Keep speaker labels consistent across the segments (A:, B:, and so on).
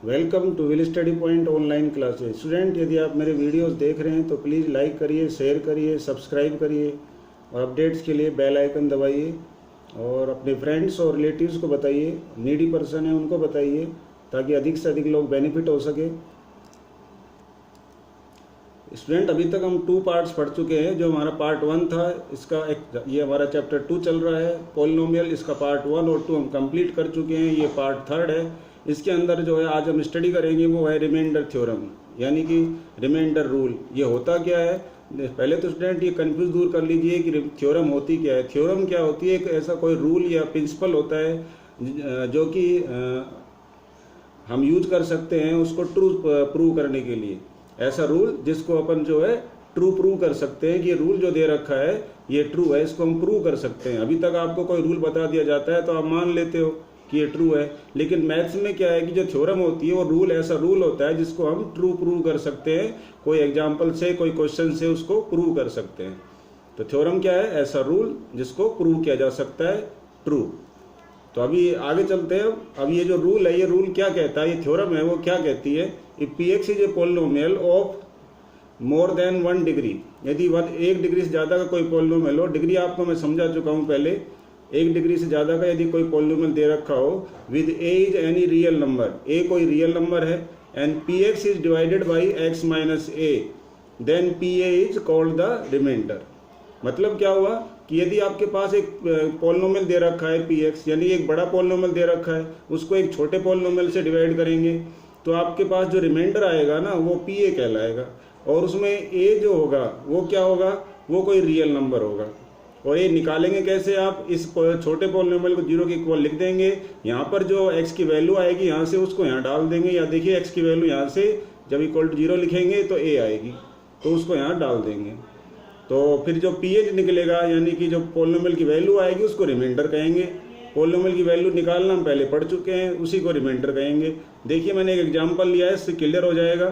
A: Welcome to will study point online classes. Student, यदि आप मेरे वीडियोस देख रहे हैं तो प्लीज़ लाइक करिए, शेयर करिए, सब्सक्राइब करिए और अपडेट्स के लिए बेल आइकन दबाइए और अपने फ्रेंड्स और रिलेटिव्स को बताइए, नीडी पर्सन है उनको बताइए ताकि अधिक से अधिक लोग बेनिफिट हो सके। स्टूडेंट, अभी तक हम 2 पार्ट्स पढ़ चुके हैं। जो हमारा पार्ट 1 था, इसका ये हमारा चैप्टर 2 चल रहा है पॉलिनोमियल। इसका पार्ट 1 और 2 हम कंप्लीट कर चुके हैं। ये पार्ट 3 है। इसके अंदर जो है आज हम स्टडी करेंगे वो है रिमाइंडर थ्योरम, यानी कि रिमाइंडर रूल। ये होता क्या है, पहले तो स्टूडेंट ये कंफ्यूज दूर कर लीजिए कि थ्योरम होती क्या है। थ्योरम क्या होती है, एक ऐसा कोई रूल या प्रिंसिपल होता है जो कि हम यूज कर सकते हैं उसको ट्रू प्रूव करने के लिए। ऐसा रूल जिसको अपन जो है ट्रू प्रूव कर सकते हैं कि ये रूल जो दे रखा है ये ट्रू है, इसको हम प्रूव कर सकते हैं। अभी तक आपको कोई रूल बता दिया जाता है तो आप मान लेते हो कि ये ट्रू है, लेकिन मैथ्स में क्या है कि जो थ्योरम होती है वो रूल ऐसा रूल होता है जिसको हम ट्रू प्रूव कर सकते हैं। कोई एग्जाम्पल से, कोई क्वेश्चन से उसको प्रूव कर सकते हैं। तो थ्योरम क्या है, ऐसा रूल जिसको प्रूव किया जा सकता है ट्रू। तो अभी आगे चलते हैं। अब ये जो रूल है, ये रूल क्या कहता है, ये थ्योरम है वो क्या कहती है, if px is a polynomial of more than 1 degree, यदि 1 डिग्री से ज़्यादा का कोई पॉलिनोमियल हो, डिग्री आपको मैं समझा चुका हूँ पहले, 1 डिग्री से ज़्यादा का यदि कोई पॉलिनोमियल दे रखा हो with a is any real number, a कोई रियल नंबर है, and px is divided by x minus a, then pa is called the remainder. मतलब क्या हुआ कि यदि आपके पास एक पॉलिनोमियल दे रखा है px, यानी एक बड़ा पॉलिनोमियल दे रखा है, उसको एक छोटे पॉलिनोमियल से डिवाइड करेंगे तो आपके पास जो रिमाइंडर आएगा ना वो pa कहलाएगा, और उसमें a जो होगा वो क्या होगा, वो कोई रियल नंबर होगा। और ये निकालेंगे कैसे, आप इस छोटे पॉलिनोमियल को 0 के इक्वल लिख देंगे, यहाँ पर जो x की वैल्यू आएगी यहाँ से उसको यहाँ डाल देंगे, या देखिए x की वैल्यू यहाँ से जब इक्वल टू 0 लिखेंगे तो a आएगी तो उसको यहाँ डाल देंगे। तो फिर जो ph निकलेगा, यानी कि जो पॉलिनोमियल की वैल्यू आएगी उसको रिमाइंडर कहेंगे। पॉलिनोमियल की वैल्यू निकालना हम पहले पढ़ चुके हैं, उसी को रिमाइंडर कहेंगे। देखिए मैंने एक एग्जांपल लिया है, इससे क्लियर हो जाएगा।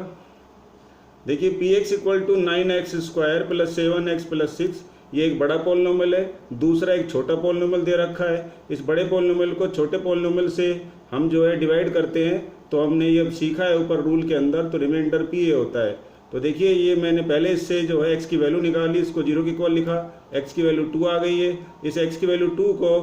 A: देखिए px equal to 9x square plus 7x plus 6, ये एक बड़ा पॉलिनोमियल है। दूसरा एक छोटा पॉलिनोमियल दे रखा है। इस बड़े पॉलिनोमियल को छोटे पॉलिनोमियल से हम जो है डिवाइड करते हैं, तो हमने ये सीखा है ऊपर रूल के अंदर, तो रिमाइंडर pa होता है। तो देखिए ये मैंने पहले इससे जो है x की वैल्यू निकाली, इसको 0 के इक्वल लिखा, x की वैल्यू 2 आ गई है। इस x की वैल्यू 2 को,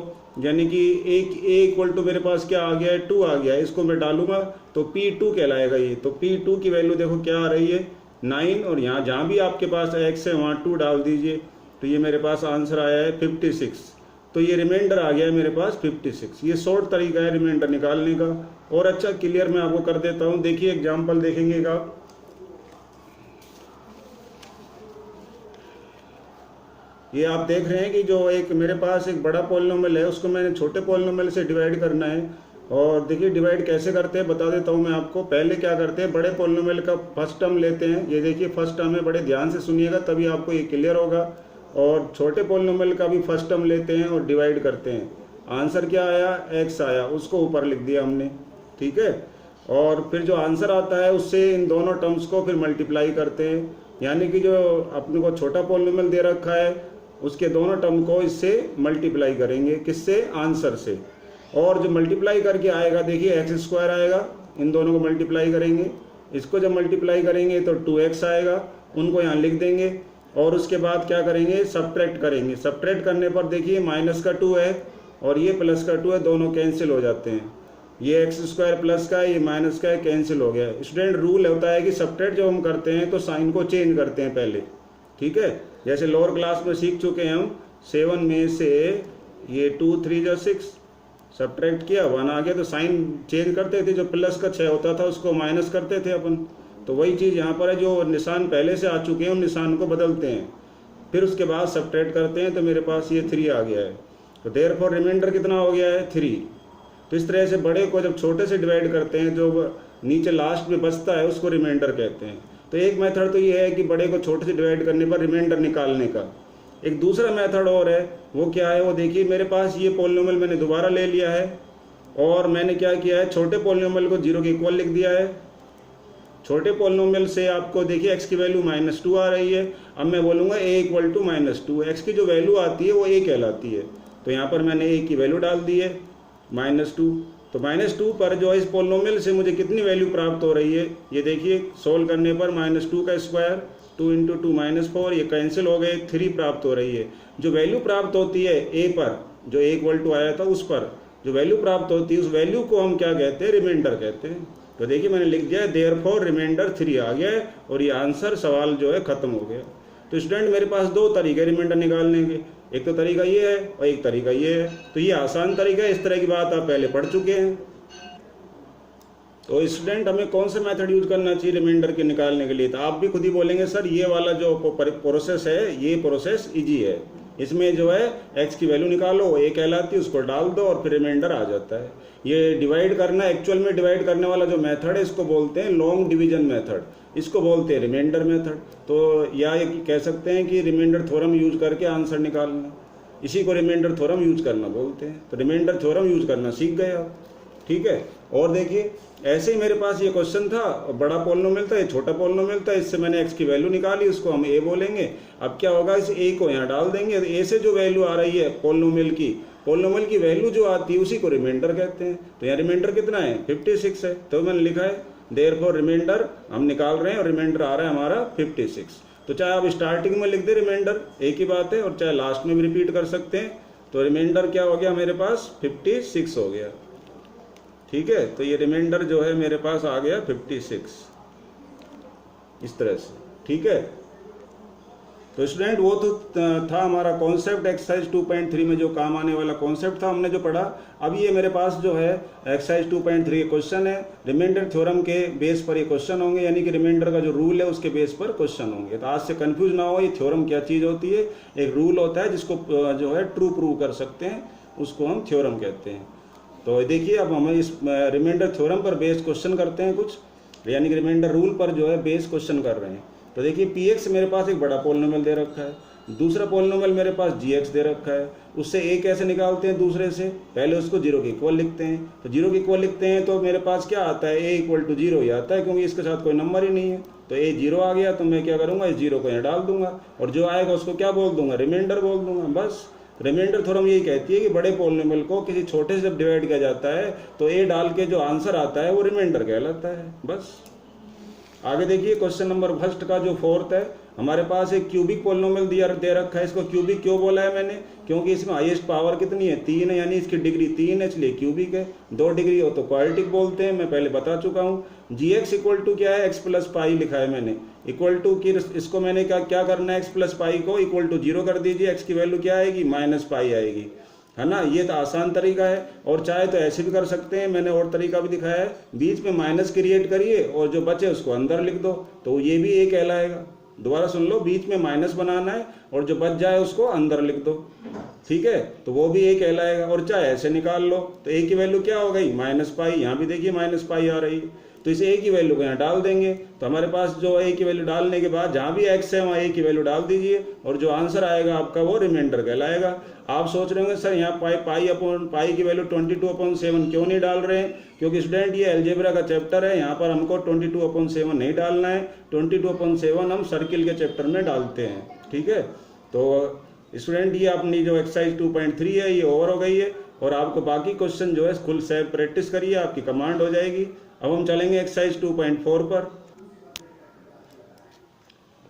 A: यानी कि a इक्वल टू मेरे पास क्या आ गया है, 2 आ गया है, इसको मैं डालूंगा तो p2 कहलाएगा ये। तो p2 की वैल्यू देखो क्या आ रही है 9, और यहाँ जहाँ भी आपके पास x है वहाँ 2 डाल दीजिए, तो ये मेरे पास आंसर आया है 56। तो ये रिमाइंडर आ गया है मेरे पास 56। ये शॉर्ट तरीका है रिमाइंडर निकालने का, और अच्छा क्लियर मैं आपको कर देता हूँ। देखिए एग्जाम्पल देखेंगे आप, ये आप देख रहे हैं कि जो एक मेरे पास एक बड़ा पॉलिनोमियल है उसको मैंने छोटे पॉलिनोमियल से डिवाइड करना है। और देखिए डिवाइड कैसे करते हैं बता देता हूँ मैं आपको। पहले क्या करते हैं, बड़े पॉलिनोमियल का फर्स्ट टर्म लेते हैं, ये देखिए फर्स्ट टर्म है, बड़े ध्यान से सुनिएगा तभी आपको ये क्लियर होगा। और छोटे पॉलिनोमियल का भी फर्स्ट टर्म लेते हैं और डिवाइड करते हैं। आंसर क्या आया, x आया, उसको ऊपर लिख दिया हमने, ठीक है। और फिर जो आंसर आता है उससे इन दोनों टर्म्स को फिर मल्टीप्लाई करते हैं, यानी कि जो अपने को छोटा पॉलिनोमियल दे रखा है उसके दोनों टर्म को इससे मल्टीप्लाई करेंगे, किससे, आंसर से। और जो मल्टीप्लाई करके आएगा देखिए x स्क्वायर आएगा, इन दोनों को मल्टीप्लाई करेंगे, इसको जब मल्टीप्लाई करेंगे तो 2x आएगा, उनको यहाँ लिख देंगे। और उसके बाद क्या करेंगे, सब्ट्रैक्ट करेंगे। सब्ट्रैक्ट करने पर देखिए माइनस का 2 है और ये प्लस का 2 है, दोनों कैंसिल हो जाते हैं। ये x स्क्वायर प्लस का है, ये माइनस का है, कैंसिल हो गया। स्टूडेंट रूल होता है कि सब्ट्रैक्ट जब हम करते हैं तो साइन को चेंज करते हैं पहले, ठीक है। जैसे लोअर क्लास में सीख चुके हैं हम, 7 में से ये 2 3 जो 6 सब्ट्रैक्ट किया, 1 आ गया, तो साइन चेंज करते थे, जो प्लस का 6 होता था उसको माइनस करते थे अपन। तो वही चीज़ यहाँ पर है, जो निशान पहले से आ चुके हैं उन निशान को बदलते हैं, फिर उसके बाद सब्ट्रैक्ट करते हैं, तो मेरे पास ये 3 आ गया है। तो देयरफॉर रिमाइंडर कितना हो गया है, 3। तो इस तरह से बड़े को जब छोटे से डिवाइड करते हैं, जो नीचे लास्ट में बचता है उसको रिमाइंडर कहते हैं। तो एक मेथड तो ये है कि बड़े को छोटे से डिवाइड करने पर रिमाइंडर निकालने का। एक दूसरा मेथड और है, वो क्या है, वो देखिए मेरे पास ये पॉलिनोमियल मैंने दोबारा ले लिया है और मैंने क्या किया है, छोटे पॉलिनोमियल को 0 के इक्वल लिख दिया है। छोटे पॉलिनोमियल से आपको देखिए x की वैल्यू -2 आ रही है। अब मैं बोलूँगा a इक्वल टू -2, x की जो वैल्यू आती है वो a कहलाती है। तो यहाँ पर मैंने a की वैल्यू डाल दी है -2। तो -2 पर जो है इस पोलिनोमियल से मुझे कितनी वैल्यू प्राप्त हो रही है, ये देखिए सोल्व करने पर -2 का स्क्वायर 2 × 2 -4, ये कैंसिल हो गए, 3 प्राप्त हो रही है। जो वैल्यू प्राप्त होती है ए पर, जो ए इक्वल टू आया था उस पर जो वैल्यू प्राप्त होती है, उस वैल्यू को हम क्या कहते हैं, रिमाइंडर कहते हैं। तो देखिए मैंने लिख दिया है देयरफॉर रिमाइंडर 3 आ गया है और ये आंसर सवाल जो है ख़त्म हो गया। तो स्टूडेंट मेरे पास 2 तरीके रिमाइंडर निकालने के, एक तो तरीका ये है और एक तरीका ये है। तो ये आसान तरीका है, इस तरह की बात आप पहले पढ़ चुके हैं। तो स्टूडेंट हमें कौन सा मेथड यूज करना चाहिए रिमाइंडर के निकालने के लिए, तो आप भी खुद ही बोलेंगे सर ये वाला जो प्रोसेस है ये प्रोसेस इजी है, इसमें जो है x की वैल्यू निकालो, a कहलाती है, उसको डाल दो और फिर रिमाइंडर आ जाता है। ये डिवाइड करना, एक्चुअल में डिवाइड करने वाला जो मेथड है इसको बोलते हैं लॉन्ग डिवीजन मेथड, इसको बोलते हैं रिमाइंडर मेथड। तो या ये कह सकते हैं कि रिमाइंडर थ्योरम यूज करके आंसर निकालना, इसी को रिमाइंडर थ्योरम यूज करना बोलते हैं। तो रिमाइंडर थ्योरम यूज करना सीख गए आप, ठीक है। और देखिए ऐसे ही मेरे पास ये क्वेश्चन था, बड़ा पोलिनोमियल था, ये छोटा पोलिनोमियल था, इससे मैंने x की वैल्यू निकाली, उसको हम a बोलेंगे। अब क्या होगा, इस a को यहाँ डाल देंगे, a से जो वैल्यू आ रही है पोलिनोमियल की वैल्यू जो आती है उसी को रिमाइंडर कहते हैं। तो यहाँ रिमाइंडर कितना है, 56 है। तो मैंने लिखा है देयरफॉर रिमाइंडर हम निकाल रहे हैं और रिमाइंडर आ रहा है हमारा 56। तो चाहे आप स्टार्टिंग में लिख दे रिमाइंडर, एक ही बात है, और चाहे लास्ट में भी रिपीट कर सकते हैं। तो रिमाइंडर क्या हो गया मेरे पास, 56 हो गया, ठीक है। तो ये रिमाइंडर जो है मेरे पास आ गया 56 इस तरह से, ठीक है। तो स्टूडेंट वो तो था हमारा कॉन्सेप्ट एक्सरसाइज 2.3 में जो काम आने वाला कॉन्सेप्ट था हमने जो पढ़ा। अब ये मेरे पास जो है एक्सरसाइज 2.3 क्वेश्चन है, रिमाइंडर थ्योरम के बेस पर ये क्वेश्चन होंगे, यानी कि रिमाइंडर का जो रूल है उसके बेस पर क्वेश्चन होंगे। तो आज से कंफ्यूज ना हो, ये थ्योरम क्या चीज़ होती है। एक रूल होता है जिसको जो है ट्रू प्रूव कर सकते हैं, उसको हम थ्योरम कहते हैं। तो देखिए अब हम इस रिमाइंडर थ्योरम पर बेस्ड क्वेश्चन करते हैं कुछ, यानी कि रिमाइंडर रूल पर जो है बेस्ड क्वेश्चन कर रहे हैं। तो देखिए px मेरे पास एक बड़ा पोलिनोमियल दे रखा है, दूसरा पोलिनोमियल मेरे पास gx दे रखा है। उससे a कैसे निकालते हैं दूसरे से, पहले उसको 0 के इक्वल लिखते हैं। तो 0 के इक्वल लिखते हैं तो मेरे पास क्या आता है, a = 0 ही आता है, क्योंकि इसके साथ कोई नंबर ही नहीं है। तो a 0 आ गया, तो मैं क्या करूँगा, इस 0 को यहाँ डाल दूंगा और जो आएगा उसको क्या बोल दूंगा, रिमाइंडर बोल दूंगा। बस रिमाइंडर थ्योरम यही कहती है कि बड़े पोलिनोमियल को किसी छोटे से जब डिवाइड किया जाता है तो a डाल के जो आंसर आता है वो रिमाइंडर कहलाता है। बस आगे देखिए क्वेश्चन नंबर फर्स्ट का जो 4th है, हमारे पास एक क्यूबिक पोलिनोमियल दे रखा है। इसको क्यूबिक क्यों बोला है मैंने, क्योंकि इसमें हाईएस्ट पावर कितनी है, 3 है, यानी इसकी डिग्री 3 है, इसलिए क्यूबिक है। 2 डिग्री हो तो क्वाड्रेटिक बोलते हैं, मैं पहले बता चुका हूँ। gx इक्वल टू क्या है, x + पाई लिखा है मैंने, इक्वल टू की इसको मैंने क्या करना है, x + पाई को इक्वल टू 0 कर दीजिए, x की वैल्यू क्या आएगी, -पाई आएगी, है ना। ये तो आसान तरीका है, और चाहे तो ऐसे भी कर सकते हैं, मैंने और तरीका भी दिखाया है। बीच में माइनस क्रिएट करिए और जो बचे उसको अंदर लिख दो, तो ये भी a कहलाएगा। दोबारा सुन लो, बीच में माइनस बनाना है और जो बच जाए उसको अंदर लिख दो, ठीक है, तो वो भी a कहलाएगा। और चाहे ऐसे निकाल लो, तो a की वैल्यू क्या हो गई, -पाई, यहाँ भी देखिए -पाई आ रही है, तो इस a की वैल्यू को यहाँ डाल देंगे। तो हमारे पास जो a की वैल्यू डालने के बाद जहाँ भी x है वहाँ a की वैल्यू डाल दीजिए और जो आंसर आएगा आपका वो रिमाइंडर कहलाएगा। आप सोच रहे होंगे सर यहाँ पाई की वैल्यू 22/7 क्यों नहीं डाल रहे हैं, क्योंकि स्टूडेंट ये अलजेब्रा का चैप्टर है, यहाँ पर हमको 22/7 नहीं डालना है। 22/7 हम सर्किल के चैप्टर में डालते हैं, ठीक है। तो स्टूडेंट ये अपनी जो एक्सरसाइज 2.3 है ये ओवर हो गई है, और आपको बाकी क्वेश्चन जो है खुद से प्रैक्टिस करिए, आपकी कमांड हो जाएगी। अब हम चलेंगे एक्सरसाइज 2.4 पर।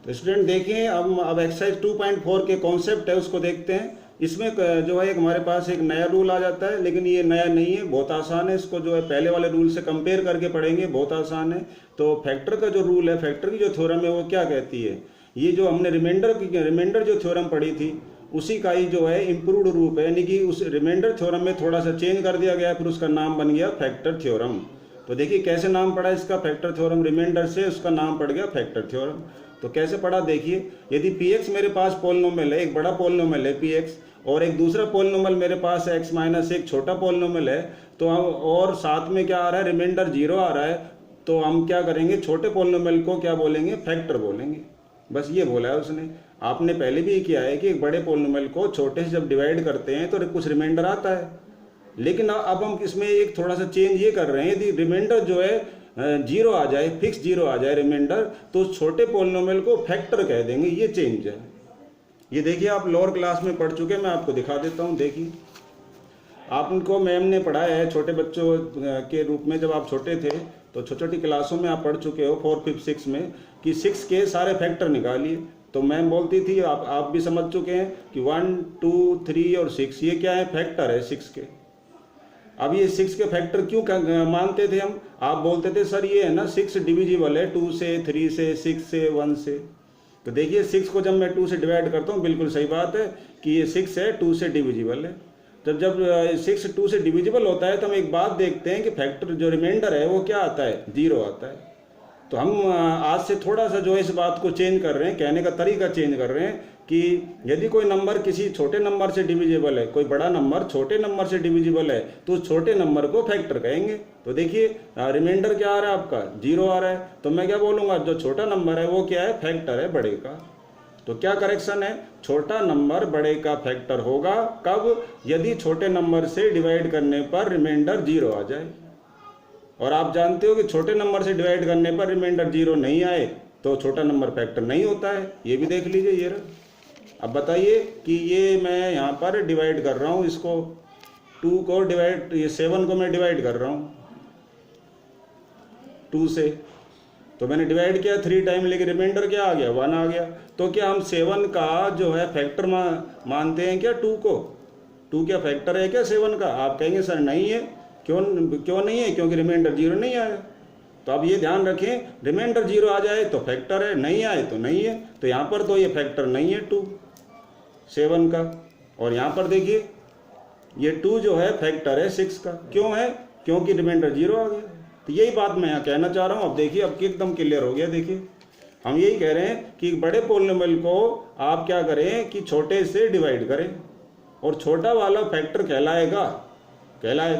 A: तो स्टूडेंट देखिए अब एक्सरसाइज 2.4 के कॉन्सेप्ट है उसको देखते हैं। इसमें जो है एक हमारे पास एक नया रूल आ जाता है, लेकिन ये नया नहीं है, बहुत आसान है। इसको जो है पहले वाले रूल से कंपेयर करके पढ़ेंगे, बहुत आसान है। तो फैक्टर का जो रूल है, फैक्टर की जो थ्योरम है वो क्या कहती है, ये जो हमने रिमाइंडर जो थ्योरम पढ़ी थी उसी का ही जो है इम्प्रूव्ड रूप है, यानी कि उस रिमाइंडर थ्योरम में थोड़ा सा चेंज कर दिया गया, फिर उसका नाम बन गया फैक्टर थ्योरम। तो देखिए कैसे नाम पड़ा इसका, फैक्टर थ्योरम, रिमाइंडर से उसका नाम पड़ गया फैक्टर थ्योरम। तो कैसे पढ़ा देखिए, यदि px मेरे पास पोलिनोमियल है, एक बड़ा पोलिनोमियल है px, और एक दूसरा पोलिनोमियल मेरे पास है x - एक छोटा पोलिनोमियल है, तो हम और साथ में क्या आ रहा है, रिमाइंडर 0 आ रहा है, तो हम क्या करेंगे, छोटे पोलिनोमियल को क्या बोलेंगे, फैक्टर बोलेंगे। बस ये बोला है उसने। आपने पहले भी किया है कि एक बड़े पोलिनोमियल को छोटे से जब डिवाइड करते हैं तो कुछ रिमाइंडर आता है, लेकिन अब हम इसमें एक थोड़ा सा चेंज ये कर रहे हैं, यदि रिमाइंडर जो है 0 आ जाए, फिक्स 0 आ जाए रिमाइंडर, तो छोटे पोलिनोमियल को फैक्टर कह देंगे, ये चेंज है। ये देखिए आप लोअर क्लास में पढ़ चुके हैं, मैं आपको दिखा देता हूँ। देखिए आपको मैम ने पढ़ाया है छोटे बच्चों के रूप में, जब आप छोटे थे तो छोटी छोटी क्लासों में आप पढ़ चुके हो 4, 5, 6 में, कि 6 के सारे फैक्टर निकालिए। तो मैम बोलती थी, आप भी समझ चुके हैं कि 1, 2, 3 और 6 ये क्या है, फैक्टर है 6 के। अब ये 6 के फैक्टर क्यों मानते थे हम? आप बोलते थे सर ये है ना 6 डिविजिबल है 2 से, 3 से, 6 से, 1 से। तो देखिए 6 को जब मैं 2 से डिवाइड करता हूँ, बिल्कुल सही बात है कि ये 6 है 2 से डिविजिबल है। जब 6 2 से डिविजिबल होता है तो हम एक बात देखते हैं कि फैक्टर जो रिमाइंडर है वो क्या आता है, 0 आता है। तो हम आज से थोड़ा सा जो है इस बात को चेंज कर रहे हैं, कहने का तरीका चेंज कर रहे हैं कि यदि कोई नंबर किसी छोटे नंबर से डिविजिबल है, कोई बड़ा नंबर छोटे नंबर से डिविजिबल है, तो उस छोटे नंबर को फैक्टर कहेंगे। तो देखिए रिमाइंडर क्या आ रहा है आपका, 0 आ रहा है, तो मैं क्या बोलूँगा, जो छोटा नंबर है वो क्या है, फैक्टर है बड़े का। तो क्या करेक्शन है, छोटा नंबर बड़े का फैक्टर होगा कब, यदि छोटे नंबर से डिवाइड करने पर रिमाइंडर 0 आ जाए। और आप जानते हो कि छोटे नंबर से डिवाइड करने पर रिमाइंडर 0 नहीं आए तो छोटा नंबर फैक्टर नहीं होता है। ये भी देख लीजिए ये रहा। अब बताइए कि ये मैं यहाँ पर डिवाइड कर रहा हूँ, इसको 2 को डिवाइड, ये 7 को मैं डिवाइड कर रहा हूँ 2 से, तो मैंने डिवाइड किया 3 टाइम, लेकिन रिमाइंडर क्या आ गया, 1 आ गया। तो क्या हम 7 का जो है फैक्टर मानते हैं क्या 2 को? 2 क्या फैक्टर है क्या 7 का? आप कहेंगे सर नहीं है। क्यों नहीं है? क्योंकि रिमाइंडर 0 नहीं आया। तो अब ये ध्यान रखें, रिमाइंडर 0 आ जाए तो फैक्टर है, नहीं आए तो नहीं है। तो यहाँ पर तो ये फैक्टर नहीं है 2 7 का, और यहाँ पर देखिए ये 2 जो है फैक्टर है 6 का। क्यों है? क्योंकि रिमाइंडर 0 आ गया। तो यही बात मैं यहाँ कहना चाह रहा हूँ। अब देखिए अब एकदम क्लियर हो गया। देखिए हम यही कह रहे हैं कि बड़े पोलिनोमियल को आप क्या करें कि छोटे से डिवाइड करें, और छोटा वाला फैक्टर कहलाएगा।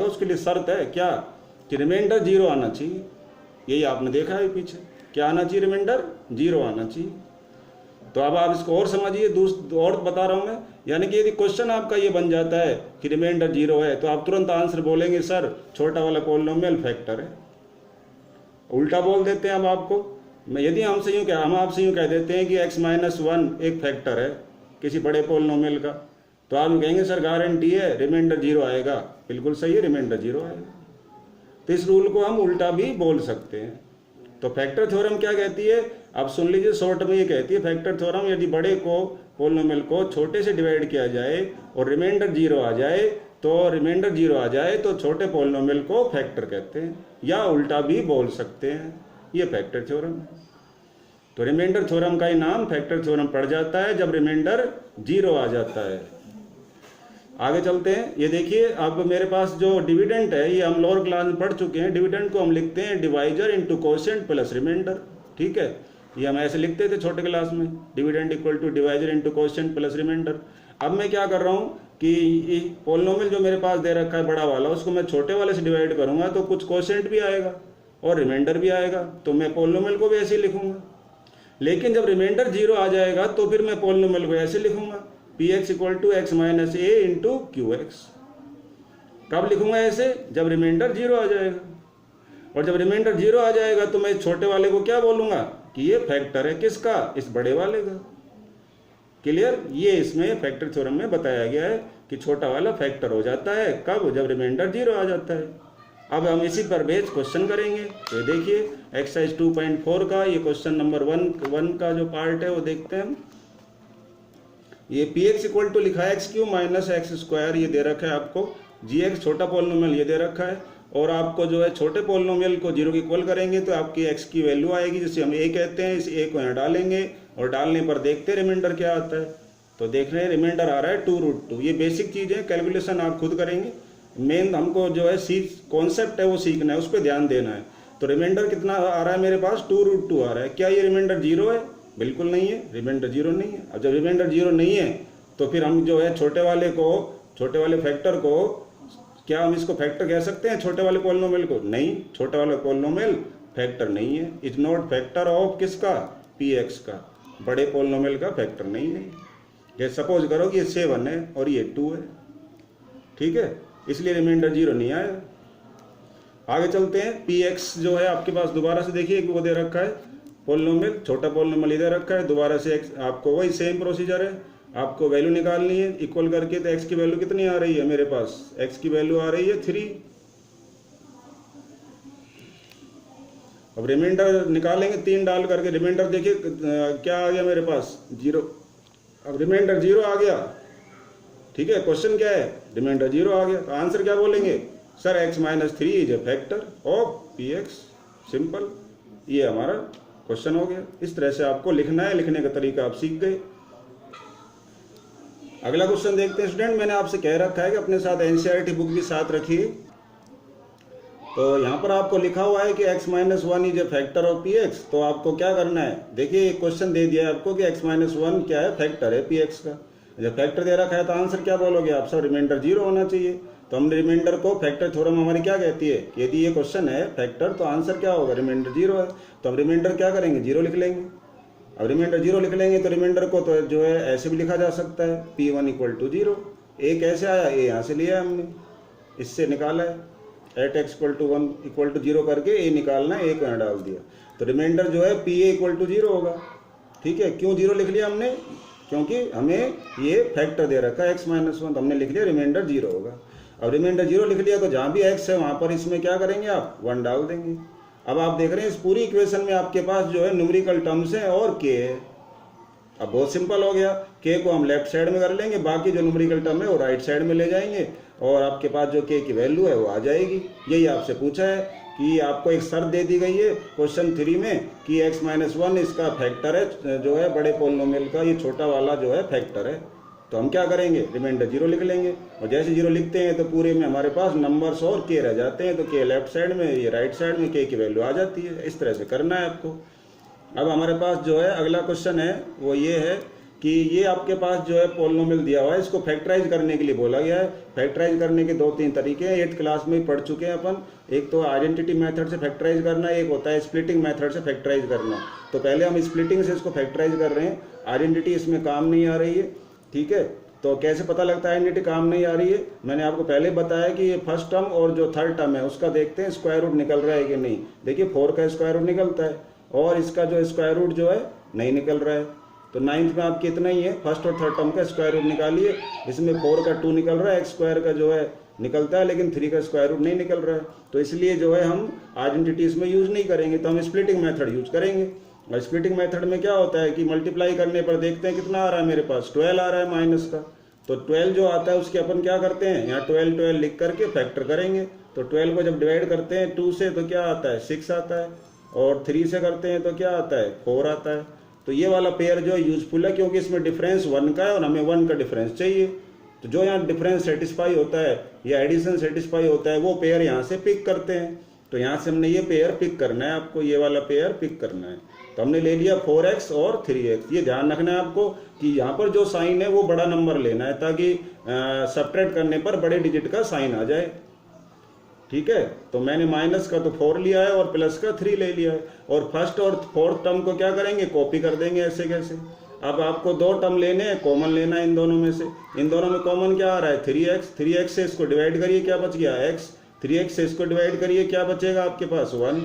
A: उसके लिए शर्त है क्या, कि रिमाइंडर 0 आना चाहिए। यही आपने देखा है पीछे, क्या आना चाहिए, रिमाइंडर 0 आना चाहिए। तो अब आप इसको और समझिए, और बता रहा हूँ मैं, यानी कि यदि क्वेश्चन आपका ये बन जाता है कि रिमाइंडर 0 है, तो आप तुरंत आंसर बोलेंगे सर छोटा वाला पोलिनोमियल फैक्टर है। उल्टा बोल देते हैं हम आपको, यदि हम आपसे यूँ कह देते हैं कि x-1 एक फैक्टर है किसी बड़े पोलिनोमियल का, तो आप कहेंगे सर गारंटी है रिमाइंडर 0 आएगा। बिल्कुल सही है, रिमाइंडर 0 आएगा। तो इस रूल को हम उल्टा भी बोल सकते हैं। तो फैक्टर थ्योरम क्या कहती है, अब सुन लीजिए, शॉर्ट में ये कहती है फैक्टर थ्योरम, यदि बड़े को पोलिनोमियल को छोटे से डिवाइड किया जाए और रिमाइंडर 0 आ जाए, तो छोटे पोलिनोमियल को फैक्टर कहते हैं, या उल्टा भी बोल सकते हैं। ये फैक्टर थ्योरम है। तो रिमाइंडर थ्योरम का ही नाम फैक्टर थ्योरम पड़ जाता है जब रिमाइंडर 0 आ जाता है। आगे चलते हैं। ये देखिए अब मेरे पास जो डिविडेंड है, ये हम लोअर क्लास में पढ़ चुके हैं। डिविडेंड को हम लिखते हैं divisor into quotient plus remainder. ठीक है, ये हम ऐसे लिखते थे छोटे क्लास में, dividend equal to divisor into quotient plus remainder. अब मैं क्या कर रहा हूँ कि पोलिनोमियल जो मेरे पास दे रखा है बड़ा वाला, उसको मैं छोटे वाले से डिवाइड करूंगा तो कुछ कोशेंट भी आएगा और रिमाइंडर भी आएगा, तो मैं पोलिनोमियल को भी ऐसे ही लिखूंगा। लेकिन जब रिमाइंडर 0 आ जाएगा तो फिर मैं पोलिनोमियल को ऐसे लिखूंगा, px equal to x minus a into Q X. कब लिखूंगा ऐसे? जब रिमाइंडर 0 आ जाएगा। और जब रिमाइंडर 0 आ जाएगा तो मैं छोटे वाले को क्या बोलूंगा कि ये फैक्टर है किसका, इस बड़े वाले का। क्लियर? ये इसमें फैक्टर थ्योरम में बताया गया है कि छोटा वाला फैक्टर हो जाता है कब, जब रिमाइंडर 0 आ जाता है। अब हम इसी पर बेस्ड क्वेश्चन करेंगे। तो देखिए एक्सरसाइज 2.4 का ये क्वेश्चन नंबर 1 का जो पार्ट है वो देखते हैं। ये px इक्वल टू लिखा है x Q minus x square, ये दे रखा है आपको। gx छोटा पोलिनोमियल ये दे रखा है, और आपको जो है छोटे पोलिनोमियल को 0 के इक्वल करेंगे तो आपकी x की वैल्यू आएगी, जिसे हम a कहते हैं। इस a को यहाँ डालेंगे और डालने पर देखते हैं रिमाइंडर क्या आता है। तो देख रहे हैं रिमाइंडर आ रहा है 2√2। ये बेसिक चीज़ है, कैलकुलेशन आप खुद करेंगे। मेन हमको जो है कॉन्सेप्ट है वो सीखना है, उस पर ध्यान देना है। तो रिमाइंडर कितना आ रहा है मेरे पास, 2√2 आ रहा है। क्या ये रिमाइंडर 0 है? बिल्कुल नहीं है, रिमाइंडर 0 नहीं है। अब जब रिमाइंडर 0 नहीं है तो फिर हम जो है छोटे वाले फैक्टर को, क्या हम इसको फैक्टर कह सकते हैं छोटे वाले पोलिनोमियल को? नहीं, छोटा वाला पोलिनोमियल फैक्टर नहीं है। इज नॉट फैक्टर ऑफ किसका, px का। बड़े पोलिनोमियल का फैक्टर नहीं है। जैसे सपोज करो कि ये 7 है और ये 2 है, ठीक है, इसलिए रिमाइंडर 0 नहीं आया। आगे चलते हैं। px जो है आपके पास दोबारा से देखिए वो दे रखा है पोलिनोमियल, छोटा पोलिनोमियल दे रखा है। दोबारा से आपको वही सेम प्रोसीजर है, आपको वैल्यू निकालनी है इक्वल करके। तो एक्स की वैल्यू कितनी आ रही है मेरे पास, एक्स की वैल्यू आ रही है 3। अब रिमाइंडर निकालेंगे 3 डाल करके, रिमाइंडर देखिए क्या आ गया मेरे पास, 0। अब रिमाइंडर 0 आ गया, ठीक है। क्वेश्चन क्या है, रिमाइंडर 0 आ गया, तो आंसर क्या बोलेंगे, sir x minus 3 is a factor of P x. Simple, ये हमारा क्वेश्चन हो गया। इस तरह से आपको लिखना है, लिखने का तरीका आप सीख गए। अगला क्वेश्चन देखते हैं स्टूडेंट। मैंने आपसे कह रखा है कि अपने साथ एनसीईआरटी बुक भी साथ रखिए। तो यहाँ पर आपको लिखा हुआ है कि x minus 1 is a factor of P x. तो आपको क्या करना है, देखिए एक क्वेश्चन दे दिया है आपको कि x माइनस 1 क्या है, फैक्टर है पी एक्स का। जब फैक्टर दे रखा है तो आंसर क्या बोलोगे आप, सब रिमाइंडर 0 होना चाहिए। तो हमने रिमाइंडर को, फैक्टर थ्योरम हमारी क्या कहती है कि यदि ये क्वेश्चन है फैक्टर तो आंसर क्या होगा, रिमाइंडर 0 है। तो हम रिमाइंडर क्या करेंगे, 0 लिख लेंगे। अब रिमाइंडर 0 लिख लेंगे तो रिमाइंडर को तो जो है ऐसे भी लिखा जा सकता है, P1 इक्वल टू 0। ए कैसे आया, ए यहाँ से लिया हमने, इससे निकाला है, at X equal to 1 equal to 0 करके ए निकालना है, ए को यहाँ डाल दिया। तो रिमाइंडर जो है पी ए इक्वल टू 0 होगा, ठीक है। क्यों 0 लिख लिया हमने, क्योंकि हमें ये फैक्टर दे रखा है x माइनस 1, तो हमने लिख लिया रिमाइंडर 0 होगा। अब रिमाइंडर 0 लिख लिया तो जहाँ भी x है वहाँ पर इसमें क्या करेंगे आप, 1 डाल देंगे। अब आप देख रहे हैं इस पूरी इक्वेशन में आपके पास जो है न्यूमेरिकल टर्म्स हैं और k है। अब बहुत सिंपल हो गया, k को हम लेफ्ट साइड में कर लेंगे, बाकी जो न्यूमेरिकल टर्म है वो राइट साइड में ले जाएंगे और आपके पास जो k की वैल्यू है वो आ जाएगी। यही आपसे पूछा है कि आपको एक शर्त दे दी गई है क्वेश्चन 3 में कि x माइनस 1 इसका फैक्टर है, जो है बड़े पोलिनोमियल का ये छोटा वाला जो है फैक्टर है। तो हम क्या करेंगे, रिमाइंडर 0 लिख लेंगे और जैसे 0 लिखते हैं तो पूरे में हमारे पास नंबर्स और k रह जाते हैं। तो k लेफ्ट साइड में, ये राइट साइड में k की वैल्यू आ जाती है। इस तरह से करना है आपको। अब हमारे पास जो है अगला क्वेश्चन है वो ये है कि ये आपके पास जो है पोलिनोमियल दिया हुआ है, इसको फैक्टराइज करने के लिए बोला गया है। फैक्टराइज करने के 2-3 तरीके हैं, 8th क्लास में पढ़ चुके हैं अपन। एक तो आइडेंटिटी मेथड से फैक्टराइज करना, एक होता है स्प्लिटिंग मेथड से फैक्टराइज करना। तो पहले हम स्प्लिटिंग से इसको फैक्टराइज कर रहे हैं, आइडेंटिटी इसमें काम नहीं आ रही है, ठीक है। तो कैसे पता लगता है आइडेंटिटी काम नहीं आ रही है, मैंने आपको पहले बताया कि ये फर्स्ट टर्म और जो थर्ड टर्म है उसका देखते हैं स्क्वायर रूट निकल रहा है कि नहीं। देखिए 4 का स्क्वायर रूट निकलता है और इसका जो स्क्वायर रूट जो है नहीं निकल रहा है। तो 9th में आपके इतना ही है, फर्स्ट और थर्ड टर्म का स्क्वायर रूट निकालिए। इसमें 4 का 2 निकल रहा है, एक्स स्क्वायर का जो है निकलता है, लेकिन 3 का स्क्वायर रूट नहीं निकल रहा है। तो इसलिए जो है हम आइडेंटिटी इसमें यूज नहीं करेंगे, तो हम स्प्लिटिंग मेथड यूज करेंगे। और स्प्लिटिंग मेथड में क्या होता है कि मल्टीप्लाई करने पर देखते हैं कितना आ रहा है, मेरे पास 12 आ रहा है माइनस का। तो 12 जो आता है उसके अपन क्या करते हैं, यहाँ 12 लिख करके फैक्टर करेंगे। तो 12 को जब डिवाइड करते हैं 2 से तो क्या आता है, 6 आता है, और 3 से करते हैं तो क्या आता है, 4 आता है। तो ये वाला पेयर जो है यूजफुल है क्योंकि इसमें डिफरेंस 1 का है और हमें 1 का डिफरेंस चाहिए। तो जो यहाँ डिफरेंस सेटिस्फाई होता है या एडिशन सेटिस्फाई होता है वो पेयर यहाँ से पिक करते हैं। तो यहाँ से हमने ये पेयर पिक करना है, आपको ये वाला पेयर पिक करना है। तो हमने ले लिया 4x और 3x। ये ध्यान रखना है आपको कि यहाँ पर जो साइन है वो बड़ा नंबर लेना है ताकि सब्ट्रैक्ट करने पर बड़े डिजिट का साइन आ जाए, ठीक है। तो मैंने माइनस का तो 4 लिया है और प्लस का 3 ले लिया है। और फर्स्ट और फोर्थ टर्म को क्या करेंगे, कॉपी कर देंगे ऐसे कैसे। अब आपको 2 टर्म लेने हैं, कॉमन लेना है इन दोनों में से। इन दोनों में कॉमन क्या आ रहा है, 3x। 3x से इसको डिवाइड करिए, क्या बच गया, x। 3x से इसको डिवाइड करिए, क्या बचेगा आपके पास, 1।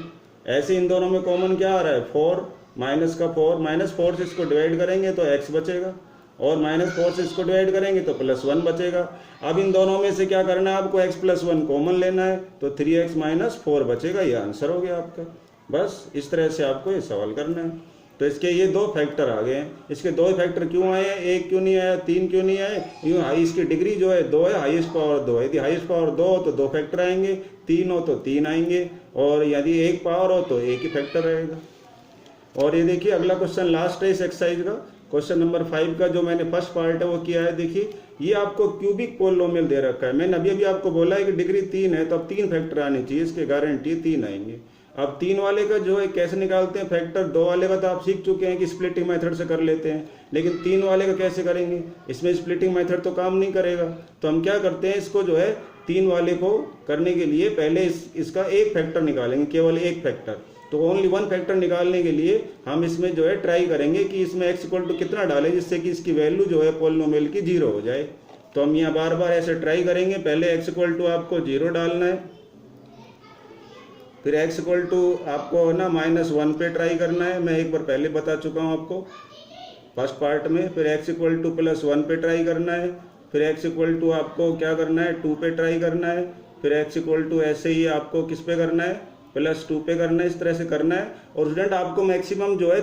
A: ऐसे इन दोनों में कॉमन क्या आ रहा है, 4, माइनस का 4। -4 से इसको डिवाइड करेंगे तो x बचेगा और -4 से इसको डिवाइड करेंगे तो +1 बचेगा। अब इन दोनों में से क्या करना है आपको, x + 1 कॉमन लेना है तो 3x - 4 बचेगा। ये आंसर हो गया आपका। बस इस तरह से आपको ये सवाल करना है। तो इसके ये 2 फैक्टर आ गए हैं। इसके 2 फैक्टर क्यों आए हैं, 1 क्यों नहीं आया, 3 क्यों नहीं आए, यूँ इसकी डिग्री जो है 2 है, हाईएस्ट पावर 2 है। यदि हाईएस्ट पावर 2 हो तो 2 फैक्टर आएंगे, 3 हो तो 3 आएंगे, और यदि 1 पावर हो तो 1 ही फैक्टर रहेगा। और ये देखिए अगला क्वेश्चन लास्ट है इस एक्सरसाइज का, क्वेश्चन नंबर 5 का जो मैंने फर्स्ट पार्ट है वो किया है। देखिए ये आपको क्यूबिक पोलिनोमियल दे रखा है। मैंने अभी आपको बोला है कि डिग्री 3 है तो अब 3 फैक्टर आने चाहिए, इसके गारंटी 3 आएंगे। अब 3 वाले का जो है कैसे निकालते हैं फैक्टर, 2 वाले का तो आप सीख चुके हैं कि स्प्लिटिंग मेथड से कर लेते हैं, लेकिन 3 वाले का कैसे करेंगे, इसमें स्प्लिटिंग मेथड तो काम नहीं करेगा। तो हम क्या करते हैं, इसको जो है 3 वाले को करने के लिए पहले इसका एक फैक्टर निकालेंगे, केवल एक फैक्टर। तो ओनली 1 फैक्टर निकालने के लिए हम इसमें जो है ट्राई करेंगे कि इसमें x = कितना डालें जिससे कि इसकी वैल्यू जो है पोलिनोमियल की 0 हो जाए। तो हम यहाँ बार बार ऐसे ट्राई करेंगे। पहले x = आपको 0 डालना है, फिर x = आपको ना -1 पे ट्राई करना है। मैं एक बार पहले बता चुका हूँ आपको। फर्स्ट पार्ट में, फिर x इक्वल टू +1 पे ट्राई करना है, फिर x इक्वल टू आपको क्या करना है 2 पे ट्राई करना है, फिर x इक्वल टू ऐसे ही आपको किस पे करना है +2 पे करना है, इस तरह से करना है। और स्टूडेंट आपको मैक्सिमम जो है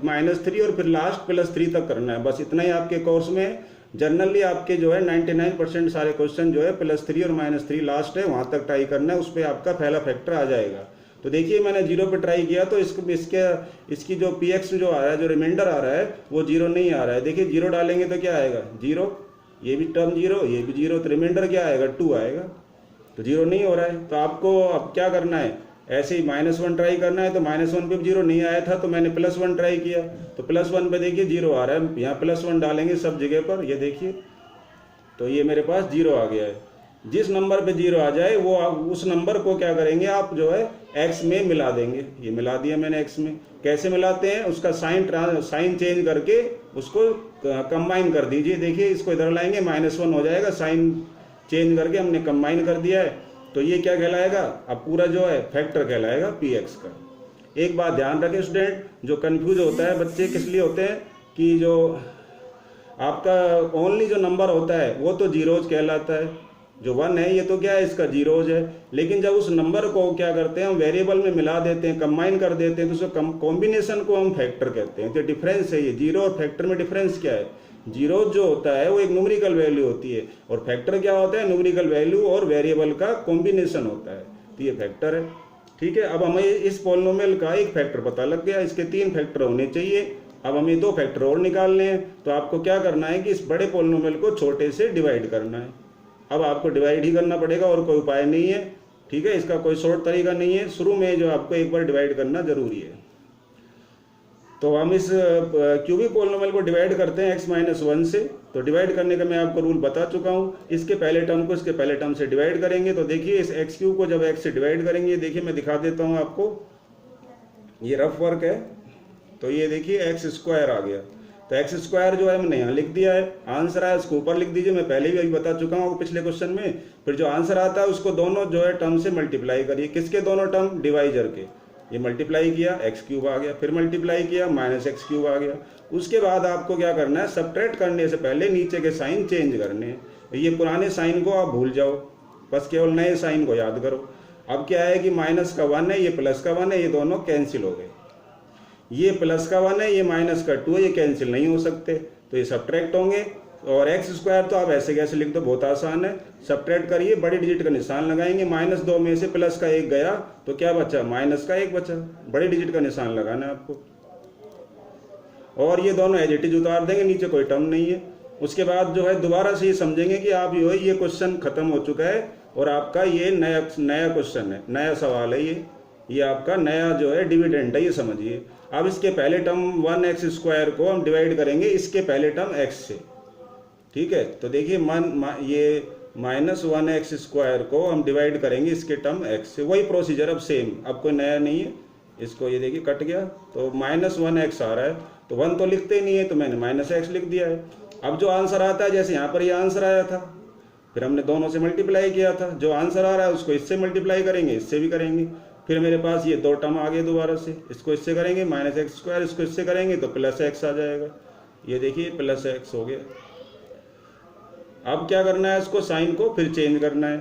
A: -3 और फिर लास्ट +3 तक करना है, बस इतना ही आपके कोर्स में। जनरली आपके जो है 99% सारे क्वेश्चन जो है +3 और -3 लास्ट है, वहाँ तक ट्राई करना है, उस पर आपका पहला फैक्टर आ जाएगा। तो देखिए मैंने 0 पे ट्राई किया तो इसकी जो px जो आ रहा है, जो रिमाइंडर आ रहा है वो 0 नहीं आ रहा है। देखिए 0 डालेंगे तो क्या आएगा 0, ये भी टर्म 0, ये भी 0, तो रिमाइंडर क्या आएगा 2 आएगा, तो 0 नहीं हो रहा है। तो आपको अब क्या करना है, ऐसे ही -1 ट्राई करना है। तो -1 पे 0 नहीं आया था तो मैंने +1 ट्राई किया, तो +1 पे देखिए 0 आ रहा है, यहाँ +1 डालेंगे सब जगह पर, ये देखिए तो ये मेरे पास 0 आ गया है। जिस नंबर पे 0 आ जाए वो उस नंबर को क्या करेंगे आप जो है x में मिला देंगे। ये मिला दिया मैंने x में। कैसे मिलाते हैं, उसका साइन चेंज करके उसको कंबाइन कर दीजिए। देखिए इसको इधर लाएंगे -1 हो जाएगा, साइन चेंज करके हमने कंबाइन कर दिया है, तो ये क्या कहलाएगा अब पूरा जो है फैक्टर कहलाएगा px का। एक बात ध्यान रखें स्टूडेंट, जो कंफ्यूज होता है बच्चे किस लिए होते हैं कि जो आपका ओनली जो नंबर होता है वो तो जीरोज कहलाता है, जो 1 है ये तो क्या है इसका जीरोज है, लेकिन जब उस नंबर को क्या करते हैं हम वेरिएबल में मिला देते हैं, कंबाइन कर देते हैं, तो उसको कॉम्बिनेशन को हम फैक्टर कहते हैं। तो डिफरेंस है ये, जीरो और फैक्टर में डिफरेंस क्या है, जीरो जो होता है वो एक न्यूमेरिकल वैल्यू होती है और फैक्टर क्या होता है न्यूमेरिकल वैल्यू और वेरिएबल का कॉम्बिनेशन होता है, तो ये फैक्टर है। ठीक है, अब हमें इस पॉलिनोमियल का एक फैक्टर पता लग गया, इसके 3 फैक्टर होने चाहिए। अब हमें 2 फैक्टर और निकालने हैं, तो आपको क्या करना है कि इस बड़े पॉलिनोमियल को छोटे से डिवाइड करना है। अब आपको डिवाइड ही करना पड़ेगा और कोई उपाय नहीं है। ठीक है, इसका कोई शॉर्ट तरीका नहीं है, शुरू में जो आपको एक बार डिवाइड करना जरूरी है। तो हम इस क्यूबिक पॉलिनोमियल को डिवाइड करते हैं x-1 से। तो डिवाइड करने का मैं आपको रूल बता चुका हूँ, इसके पहले टर्म को इसके पहले टर्म से डिवाइड करेंगे। तो देखिए इस x³ को जब x से डिवाइड करेंगे, देखिए मैं दिखा देता हूँ आपको, ये रफ वर्क है। तो ये देखिए x² आ गया, तो x² जो है मैंने यहाँ लिख दिया है, आंसर आया उसको ऊपर लिख दीजिए। मैं पहले भी अभी बता चुका हूँ पिछले क्वेश्चन में। फिर जो आंसर आता है उसको दोनों जो है टर्म से मल्टीप्लाई करिए। किसके दोनों टर्म, डिवाइजर के। ये मल्टीप्लाई किया x³ आ गया, फिर मल्टीप्लाई किया -x³ आ गया। उसके बाद आपको क्या करना है, सब्ट्रैक्ट करने से पहले नीचे के साइन चेंज करने हैं। ये पुराने साइन को आप भूल जाओ, बस केवल नए साइन को याद करो। अब क्या है कि -1 है, ये +1 है, ये दोनों कैंसिल हो गए। ये +1 है, ये -2 है, ये कैंसिल नहीं हो सकते, तो ये सब्ट्रैक्ट होंगे। और x² तो आप ऐसे कैसे लिख दो, बहुत आसान है। सब्ट्रैक्ट करिए, बड़ी डिजिट का निशान लगाएंगे, -2 में से प्लस का 1 गया तो क्या बचा, माइनस का 1 बचा। बड़ी डिजिट का निशान लगाना है आपको, और ये दोनों एज इट इज उतार देंगे, नीचे कोई टर्म नहीं है। उसके बाद जो है दोबारा से ये समझेंगे कि आप जो है ये क्वेश्चन खत्म हो चुका है और आपका ये नया क्वेश्चन है, नया सवाल है ये आपका नया जो है डिविडेंड है, ये समझिए। अब इसके पहले टर्म 1x² को हम डिवाइड करेंगे इसके पहले टर्म x से। ठीक है, तो देखिए ये -1x² को हम डिवाइड करेंगे इसके टर्म x से। वही प्रोसीजर, अब सेम, अब कोई नया नहीं है। इसको ये देखिए कट गया, तो -1x आ रहा है, तो 1 तो लिखते ही नहीं है, तो मैंने -x लिख दिया है। अब जो आंसर आता है, जैसे यहाँ पर ये आंसर आया था, फिर हमने दोनों से मल्टीप्लाई किया था। जो आंसर आ रहा है उसको इससे मल्टीप्लाई करेंगे, इससे भी करेंगे। फिर मेरे पास ये 2 टर्म आ गए दोबारा से, इसको इससे करेंगे -x², इसको इससे करेंगे तो +x आ जाएगा। ये देखिए +x हो गया। अब क्या करना है, इसको साइन को फिर चेंज करना है।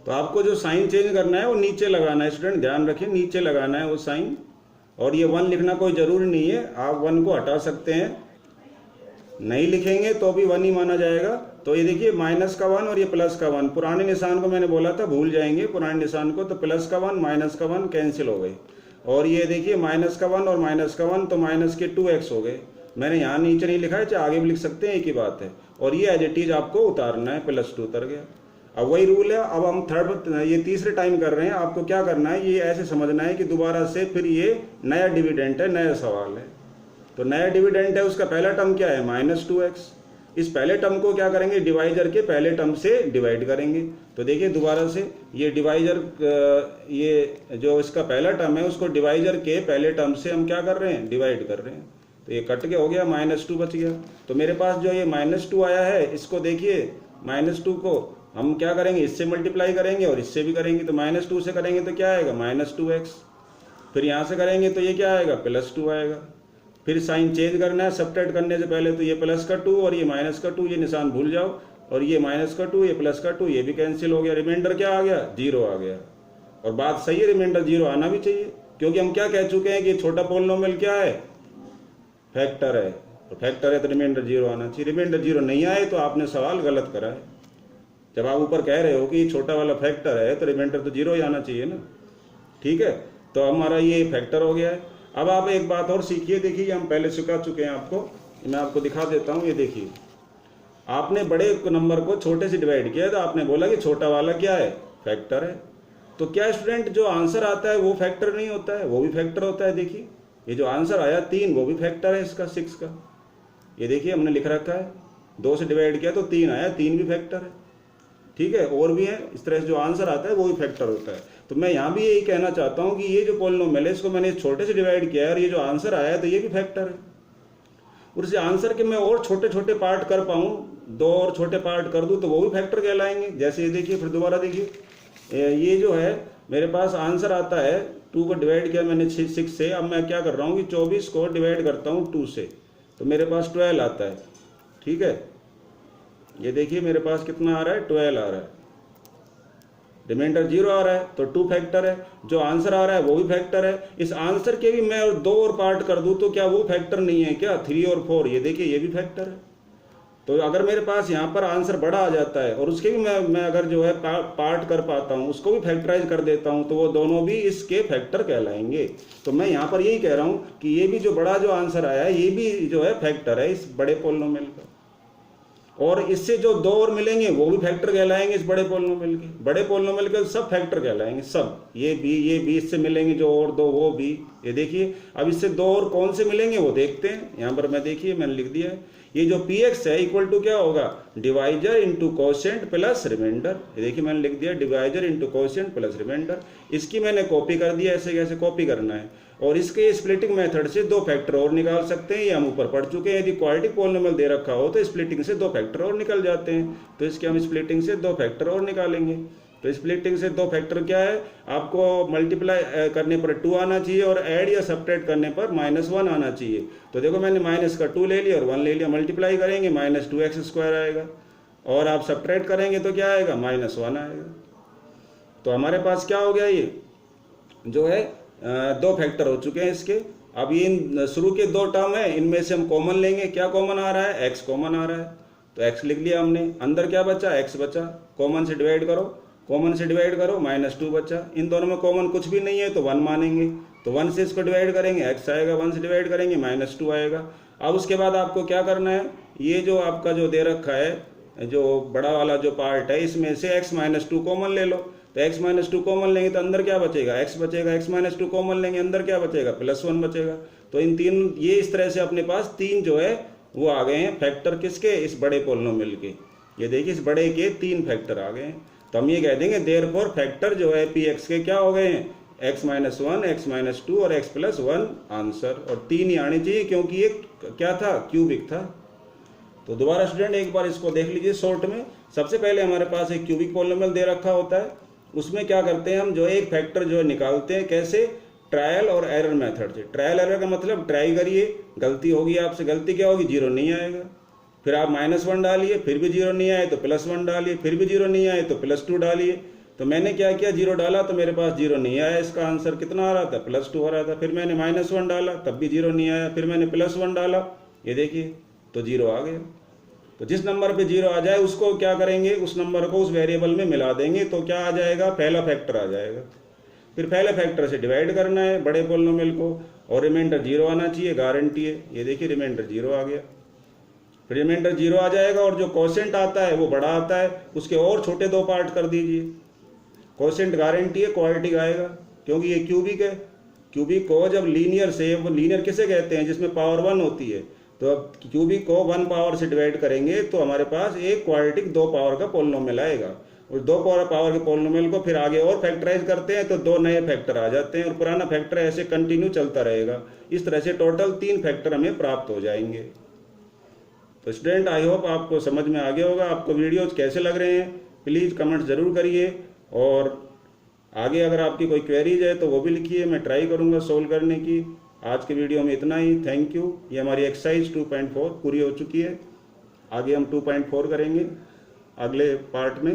A: तो आपको जो साइन चेंज करना है वो नीचे लगाना है। स्टूडेंट ध्यान रखिए, नीचे लगाना है वो साइन, और ये 1 लिखना कोई जरूरी नहीं है, आप 1 को हटा सकते हैं, नहीं लिखेंगे तो भी 1 ही माना जाएगा। तो ये देखिए -1 और ये +1, पुराने निशान को मैंने बोला था भूल जाएंगे पुराने निशान को, तो +1 -1 कैंसिल हो गए। और ये देखिए -1 और -1 तो -2x हो गए। मैंने यहाँ नीचे नहीं लिखा है, चाहे आगे भी लिख सकते हैं, एक ही बात है। और ये एज इट इज आपको उतारना है, +2 उतर गया। अब वही रूल है, अब हम ये तीसरे टाइम कर रहे हैं। आपको क्या करना है, ये ऐसे समझना है कि दोबारा से फिर ये नया डिविडेंड है, नया सवाल है। तो नया डिविडेंड है, उसका पहला टर्म क्या है, -2x। इस पहले टर्म को क्या करेंगे, डिवाइजर के पहले टर्म से डिवाइड करेंगे। तो देखिए दोबारा से ये डिवाइजर, ये जो इसका पहला टर्म है उसको डिवाइजर के पहले टर्म से हम क्या कर रहे हैं, डिवाइड कर रहे हैं। तो ये कट के हो गया, -2 बच गया। तो मेरे पास जो ये -2 आया है, इसको देखिए -2 को हम क्या करेंगे, इससे मल्टीप्लाई करेंगे और इससे भी करेंगे। तो -2 से करेंगे तो क्या आएगा, -2x। फिर यहाँ से करेंगे तो ये क्या आएगा, +2 आएगा। फिर साइन चेंज करना है सब्ट्रैक्ट करने से पहले, तो ये प्लस का 2 और ये माइनस का 2, ये निशान भूल जाओ, और ये माइनस का 2 ये प्लस का 2 ये भी कैंसिल हो गया, रिमाइंडर क्या आ गया 0 आ गया। और बात सही है, रिमाइंडर 0 आना भी चाहिए, क्योंकि हम क्या कह चुके हैं कि छोटा पॉलिनोमियल क्या है, फैक्टर है, तो फैक्टर है तो रिमाइंडर 0 आना चाहिए। रिमाइंडर 0 नहीं आए तो आपने सवाल गलत करा है। जब आप ऊपर कह रहे हो कि छोटा वाला फैक्टर है तो रिमाइंडर तो 0 ही आना चाहिए ना, ठीक है। तो हमारा ये फैक्टर हो गया है। अब आप एक बात और सीखिए, देखिए हम पहले सिखा चुके हैं आपको, मैं आपको दिखा देता हूँ। ये देखिए, आपने बड़े नंबर को छोटे से डिवाइड किया तो आपने बोला कि छोटा वाला क्या है, फैक्टर है। तो क्या स्टूडेंट जो आंसर आता है वो फैक्टर नहीं होता है, वो भी फैक्टर होता है। देखिए ये जो आंसर आया 3 वो भी फैक्टर है इसका, 6 का। ये देखिए हमने लिख रखा है 2 से डिवाइड किया तो 3 आया, 3 भी फैक्टर है, ठीक है। और भी है इस तरह से जो आंसर आता है वो भी फैक्टर होता है। तो मैं यहाँ भी यही कहना चाहता हूँ कि ये जो पॉलिनोमियल है इसको मैंने छोटे से डिवाइड किया है और ये जो आंसर आया है तो ये भी फैक्टर है। और इस आंसर के मैं और छोटे छोटे पार्ट कर पाऊँ, 2 और छोटे पार्ट कर दूँ तो वो भी फैक्टर कहलाएंगे। जैसे ये देखिए, फिर दोबारा देखिए, ये जो है मेरे पास आंसर आता है 2 को डिवाइड किया मैंने 6 से। अब मैं क्या कर रहा हूँ कि 24 को डिवाइड करता हूँ 2 से, तो मेरे पास 12 आता है, ठीक है। ये देखिए मेरे पास कितना आ रहा है, 12 आ रहा है, रिमाइंडर 0 आ रहा है, तो 2 फैक्टर है। जो आंसर आ रहा है वो भी फैक्टर है। इस आंसर के भी मैं 2 और पार्ट कर दूं तो क्या वो फैक्टर नहीं है क्या, 3 और 4, ये देखिए ये भी फैक्टर है। तो अगर मेरे पास यहाँ पर आंसर बड़ा आ जाता है और उसके भी मैं अगर जो है पार्ट कर पाता हूँ, उसको भी फैक्टराइज कर देता हूँ, तो वो दोनों भी इसके फैक्टर कहलाएंगे। तो मैं यहाँ पर यही कह रहा हूँ कि ये भी जो बड़ा जो आंसर आया है ये भी जो है फैक्टर है इस बड़े पॉलिनोमियल का। और इससे जो 2 और मिलेंगे वो भी फैक्टर कहलाएंगे इस बड़े पॉलिनोमियल के। बड़े पॉलिनोमियल के सब फैक्टर कहलाएंगे, सब। ये भी इससे मिलेंगे जो और 2 वो भी। ये देखिए अब इससे 2 और कौन से मिलेंगे वो देखते हैं। यहाँ पर मैं देखिए मैंने लिख दिया है, ये जो px है इक्वल टू क्या होगा, divisor into quotient plus remainder. ये देखिए मैंने लिख दिया divisor into quotient plus remainder. इसकी मैंने कॉपी कर दिया, ऐसे कैसे कॉपी करना है। और इसके स्प्लिटिंग मेथड से 2 फैक्टर और निकाल सकते हैं, ये हम ऊपर पढ़ चुके हैं। यदि क्वाड्रेटिक पॉलिनोमियल दे रखा हो तो स्प्लिटिंग से 2 फैक्टर और निकल जाते हैं। तो इसके हम स्प्लिटिंग से 2 फैक्टर और निकालेंगे। तो स्प्लिटिंग से 2 फैक्टर क्या है, आपको मल्टीप्लाई करने पर 2 आना चाहिए और ऐड या सब्ट्रैक्ट करने पर -1 आना चाहिए। तो देखो मैंने माइनस का 2 ले लिया और 1 ले लिया, मल्टीप्लाई करेंगे -2x² आएगा, और आप सब्ट्रैक्ट करेंगे तो क्या आएगा, -1 आएगा। तो हमारे पास क्या हो गया, ये जो है 2 फैक्टर हो चुके हैं इसके। अब ये शुरू के 2 टर्म है, इनमें से हम कॉमन लेंगे। क्या कॉमन आ रहा है, x कॉमन आ रहा है, तो x लिख लिया हमने। अंदर क्या बचा, x बचा। कॉमन से डिवाइड करो, कॉमन से डिवाइड करो, -2 बचा। इन दोनों में कॉमन कुछ भी नहीं है तो 1 मानेंगे, तो 1 से इसको डिवाइड करेंगे x आएगा, 1 से डिवाइड करेंगे -2 आएगा। अब उसके बाद आपको क्या करना है, ये जो आपका जो दे रखा है, जो बड़ा वाला जो पार्ट है, इसमें से x -2 कॉमन ले लो। तो x -2 कॉमन लेंगे तो अंदर क्या बचेगा, x बचेगा। x -2 कॉमन लेंगे, अंदर क्या बचेगा, +1 बचेगा। तो इन 3, ये इस तरह से अपने पास 3 जो है वो आ गए हैं फैक्टर, किसके, इस बड़े पॉलिनोमियल के। ये देखिए इस बड़े के 3 फैक्टर आ गए हैं। तो हम ये कह देंगे देयरफॉर फैक्टर जो है px के क्या हो गए हैं, x -1, x -2 और x +1 आंसर। और 3 ही आने चाहिए क्योंकि ये क्या था, क्यूबिक था। तो दोबारा स्टूडेंट एक बार इसको देख लीजिए शॉर्ट में। सबसे पहले हमारे पास एक क्यूबिक पॉलिनोमियल दे रखा होता है, उसमें क्या करते हैं हम, जो एक फैक्टर जो है निकालते हैं। कैसे, ट्रायल और एरर मेथड से। ट्रायल एरर का मतलब ट्राई करिए, गलती होगी आपसे, गलती क्या होगी, 0 नहीं आएगा। फिर आप -1 डालिए, फिर भी 0 नहीं आए तो +1 डालिए, फिर भी 0 नहीं आए तो +2 डालिए। तो मैंने क्या किया, 0 डाला तो मेरे पास 0 नहीं आया, इसका आंसर कितना आ रहा था, +2 आ रहा था। फिर मैंने -1 डाला तब भी 0 नहीं आया, फिर मैंने +1 डाला, ये देखिए तो 0 आ गया। तो जिस नंबर पे 0 आ जाए उसको क्या करेंगे, उस नंबर को उस वेरिएबल में मिला देंगे, तो क्या आ जाएगा, पहला फैक्टर आ जाएगा। फिर पहले फैक्टर से डिवाइड करना है बड़े पॉलिनोमियल को, और रिमाइंडर 0 आना चाहिए, गारंटी है। ये देखिए रिमाइंडर 0 आ गया। फिर रिमाइंडर 0 आ जाएगा और जो कोशेंट आता है वो बड़ा आता है, उसके और छोटे 2 पार्ट कर दीजिए। कोशेंट गारंटी है, क्वाड्रेटिक आएगा क्योंकि ये क्यूबिक है। क्यूबिक को जब लीनियर से, वो लीनियर किसे कहते हैं, जिसमें पावर 1 होती है, तो अब क्यूबिक को 1 पावर से डिवाइड करेंगे तो हमारे पास एक क्वाड्रेटिक 2 पावर का पॉलिनोमियल आएगा। और 2 पावर के पॉलिनोमियल को फिर आगे और फैक्टराइज करते हैं तो 2 नए फैक्टर आ जाते हैं, और पुराना फैक्टर ऐसे कंटिन्यू चलता रहेगा। इस तरह से टोटल 3 फैक्टर हमें प्राप्त हो जाएंगे। तो स्टूडेंट आई होप आपको समझ में आ गया होगा। आपको वीडियोज कैसे लग रहे हैं प्लीज़ कमेंट ज़रूर करिए, और आगे अगर आपकी कोई क्वेरीज है तो वो भी लिखिए, मैं ट्राई करूँगा सोल्व करने की। आज के वीडियो में इतना ही। Thank you. ये हमारी एक्सरसाइज 2.4 पूरी हो चुकी है। आगे हम 2.4 करेंगे अगले पार्ट में।